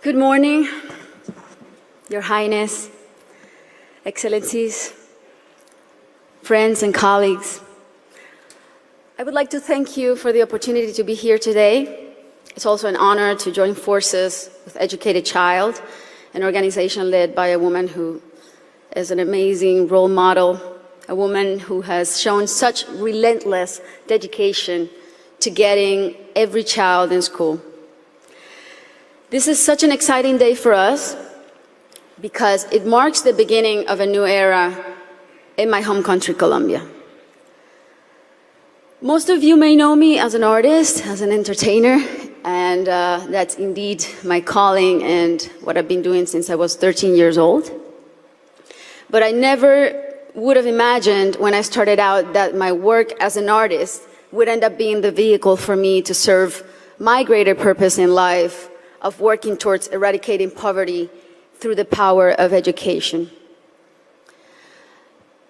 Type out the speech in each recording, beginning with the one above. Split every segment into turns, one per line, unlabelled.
Good morning, Your Highness, Excellencies, friends and colleagues. I would like to thank you for the opportunity to be here today. It's also an honor to join forces with Educated Child, an organization led by a woman who is an amazing role model, a woman who has shown such relentless dedication to getting every child in school. This is such an exciting day for us because it marks the beginning of a new era in my home country, Colombia. Most of you may know me as an artist, as an entertainer, and that's indeed my calling and what I've been doing since I was 13 years old. But I never would have imagined when I started out that my work as an artist would end up being the vehicle for me to serve my greater purpose in life of working towards eradicating poverty through the power of education.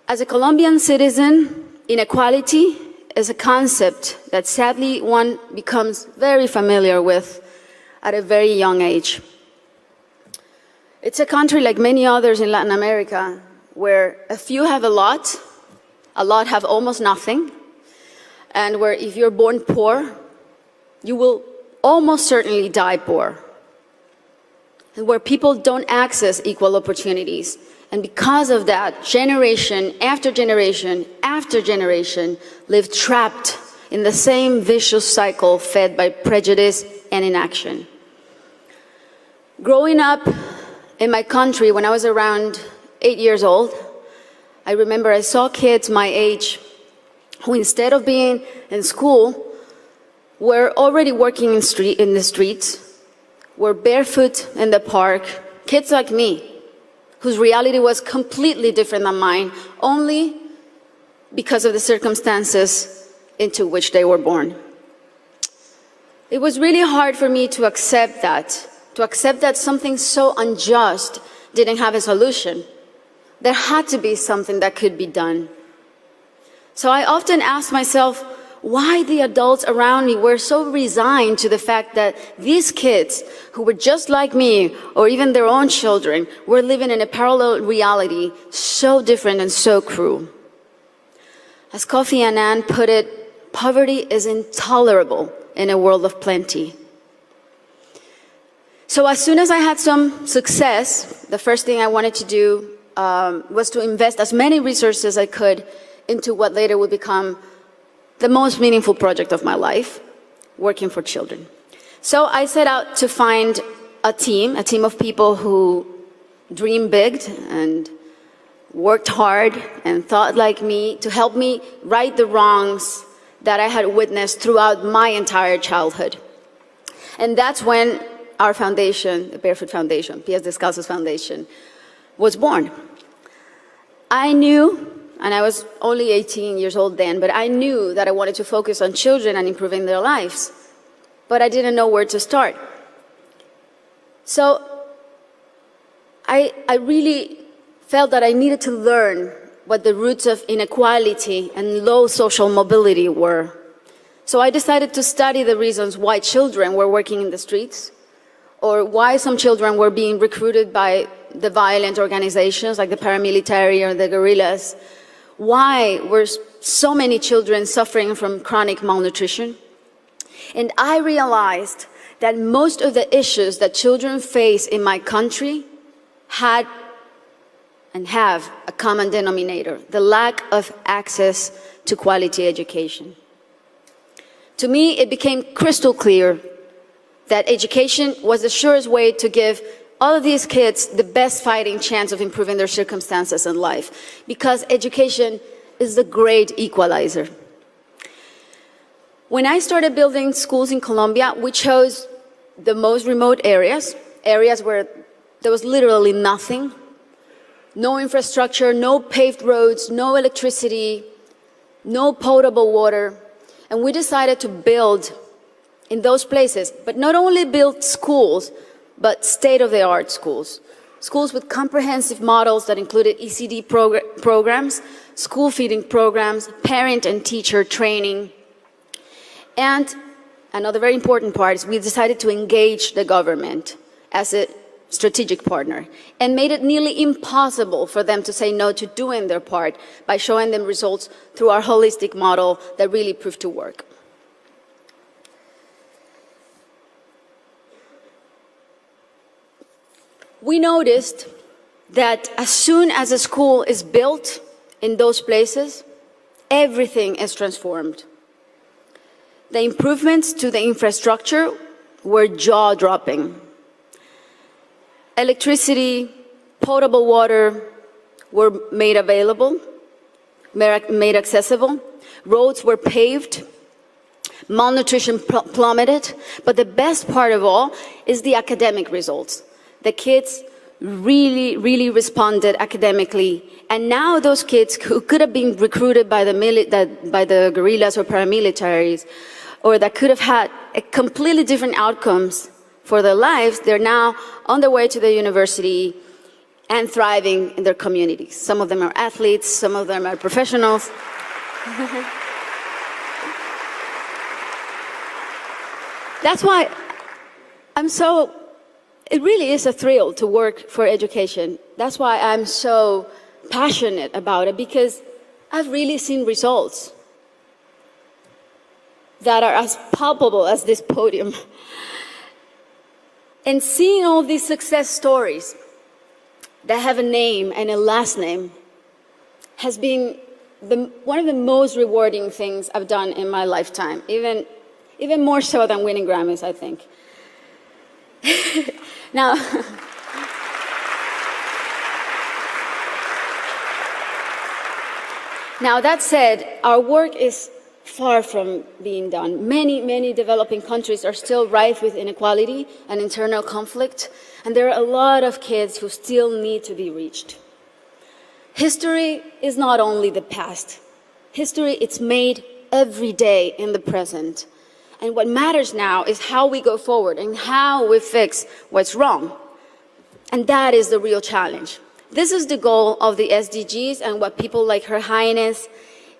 As a Colombian citizen, inequality is a concept that sadly one becomes very familiar with at a very young age. It's a country like many others in Latin America where a few have a lot have almost nothing, and where if you're born poor, you will almost certainly die poor, and where people don't access equal opportunities. And because of that, generation after generation after generation live trapped in the same vicious cycle fed by prejudice and inaction. Growing up in my country when I was around 8 years old, I remember I saw kids my age who, instead of being in school, were already working in the streets, were barefoot in the park, kids like me, whose reality was completely different than mine, only because of the circumstances into which they were born. It was really hard for me to accept that something so unjust didn't have a solution. There had to be something that could be done. So I often asked myself why the adults around me were so resigned to the fact that these kids, who were just like me, or even their own children, were living in a parallel reality so different and so cruel. As Kofi Annan put it, poverty is intolerable in a world of plenty. So as soon as I had some success, the first thing I wanted to do was to invest as many resources as I could into what later would become the most meaningful project of my life, working for children. So I set out to find a team of people who dreamed big and worked hard and thought like me to help me right the wrongs that I had witnessed throughout my entire childhood. And that's when our foundation, the Barefoot Foundation, Pies Descalzos Foundation, was born. I knew, and I was only 18 years old then, but I knew that I wanted to focus on children and improving their lives, but I didn't know where to start. So I really felt that I needed to learn what the roots of inequality and low social mobility were. So I decided to study the reasons why children were working in the streets, or why some children were being recruited by the violent organizations like the paramilitary or the guerrillas. Why were so many children suffering from chronic malnutrition? And I realized that most of the issues that children face in my country had and have a common denominator: the lack of access to quality education. To me, it became crystal clear that education was the surest way to give all of these kids the best fighting chance of improving their circumstances in life, because education is the great equalizer. When I started building schools in Colombia, we chose the most remote areas where there was literally nothing, no infrastructure, no paved roads, no electricity, no potable water. And we decided to build in those places, but not only build schools, but state-of-the-art schools. Schools with comprehensive models that included ECD programs, school feeding programs, parent and teacher training. And another very important part is we decided to engage the government as a strategic partner and made it nearly impossible for them to say no to doing their part by showing them results through our holistic model that really proved to work. We noticed that as soon as a school is built in those places, everything is transformed. The improvements to the infrastructure were jaw-dropping. Electricity, potable water were made available, made accessible. Roads were paved. Malnutrition plummeted. But the best part of all is the academic results. The kids really responded academically. And now those kids who could have been recruited by the guerrillas or paramilitaries, or that could have had a completely different outcomes for their lives, they're now on their way to the university and thriving in their communities. Some of them are athletes, some of them are professionals. That's why it really is a thrill to work for education. That's why I'm so passionate about it, because I've really seen results that are as palpable as this podium. And seeing all these success stories that have a name and a last name has been one of the most rewarding things I've done in my lifetime, even more so than winning Grammys, I think. Now, that said, our work is far from being done. Many developing countries are still rife with inequality and internal conflict, and there are a lot of kids who still need to be reached. History is not only the past. History, it's made every day in the present. And what matters now is how we go forward and how we fix what's wrong. And that is the real challenge. This is the goal of the SDGs and what people like Her Highness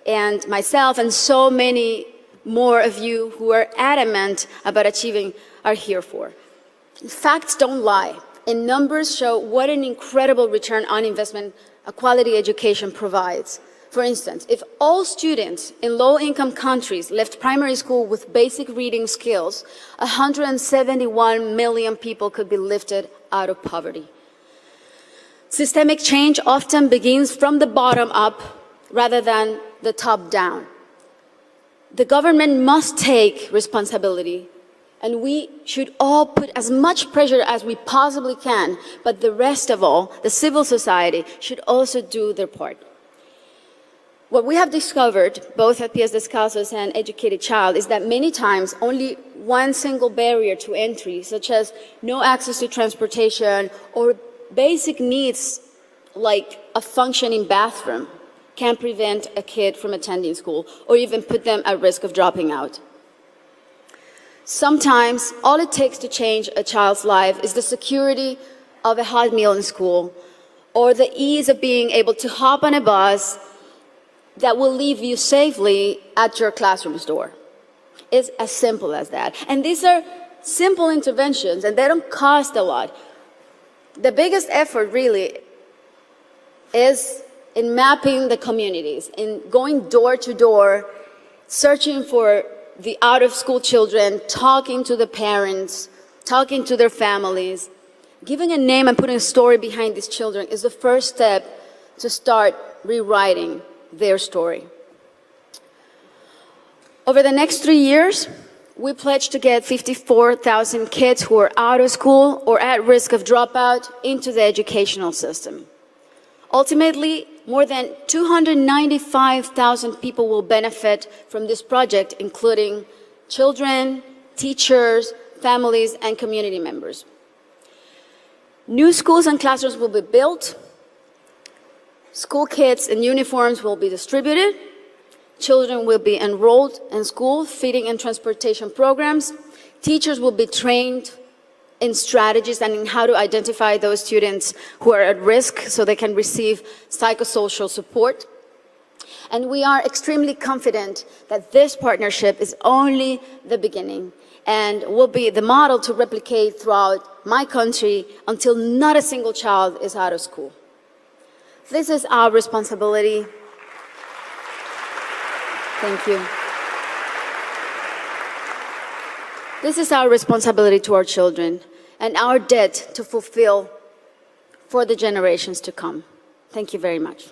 and myself and so many more of you who are adamant about achieving are here for. Facts don't lie, and numbers show what an incredible return on investment a quality education provides. For instance, if all students in low-income countries left primary school with basic reading skills, 171 million people could be lifted out of poverty. Systemic change often begins from the bottom up rather than the top down. The government must take responsibility, and we should all put as much pressure as we possibly can, but the rest of all, the civil society, should also do their part. What we have discovered, both at Pies Descalzos and Educated Child, is that many times only one single barrier to entry, such as no access to transportation or basic needs like a functioning bathroom, can prevent a kid from attending school or even put them at risk of dropping out. Sometimes all it takes to change a child's life is the security of a hot meal in school or the ease of being able to hop on a bus that will leave you safely at your classroom's door. It's as simple as that. And these are simple interventions, and they don't cost a lot. The biggest effort really is in mapping the communities, in going door to door, searching for the out-of-school children, talking to the parents, talking to their families. Giving a name and putting a story behind these children is the first step to start rewriting their story. Over the next 3 years, we pledge to get 54,000 kids who are out of school or at risk of dropout into the educational system. Ultimately, more than 295,000 people will benefit from this project, including children, teachers, families, and community members. New schools and classrooms will be built. School kits and uniforms will be distributed. Children will be enrolled in school, feeding and transportation programs. Teachers will be trained in strategies and in how to identify those students who are at risk so they can receive psychosocial support. And we are extremely confident that this partnership is only the beginning and will be the model to replicate throughout my country until not a single child is out of school. This is our responsibility. Thank you. This is our responsibility to our children and our debt to fulfill for the generations to come. Thank you very much.